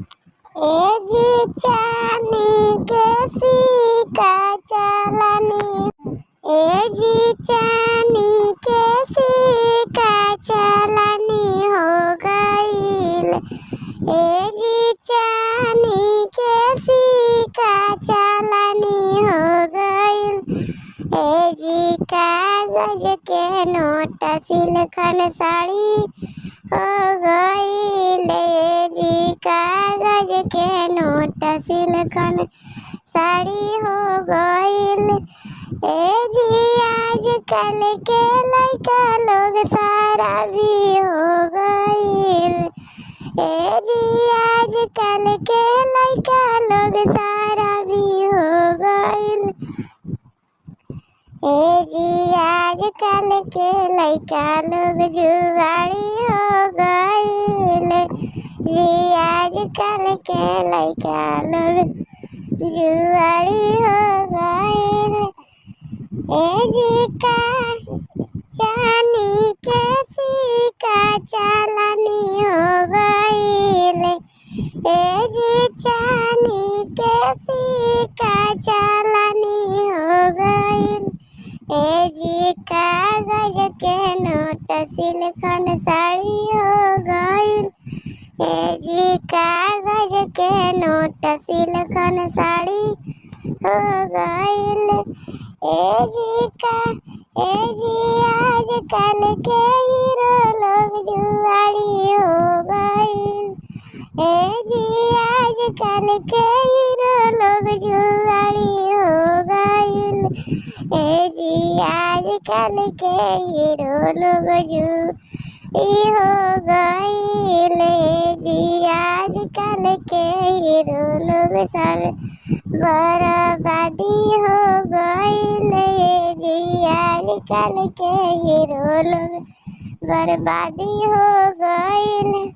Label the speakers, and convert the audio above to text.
Speaker 1: ए जी चानी के सिक्का चलनी, ए जी चानी के सिक्का चलनी हो गईल। ए जी चानी के सिक्का चलनी हो गईल। ए जी कागज के नोट सिल्कन साड़ी हो गईल। ए जी कागज के नोट सिल्कन साड़ी हो गईल। ए जी आजकल के लइका लोग सारा भी हो गईल। ए जी आजकल के लइका लोग सारा भी हो गईल। ए जी आजकल के लइका लोग जुगाड़ी हो गईल। जी आजकल के लइका लोग जुगाड़ी हो गईल। ए जी का चानी के सिक्का चलनी हो गईल। ए जी चानी के सिक्का चलनी हो गईल। ए जी कागज के नोट सिल्कन साड़ी हो गईल। ए जी कागज के नोट सिल्कन साड़ी हो गईल। ए जी आजकल के हीरो लोग जुआड़ी हो गईल। ए जी आजकल के हीरो लोग जुआड़ी हो गईल। ए जी आजकल के हीरो लोग जुआड़ी हो गईल। ए जी आजकल के हीरो लोग सब बर्बादी हो गईल। ए जी आजकल के हीरो लोग बर्बादी हो गईल।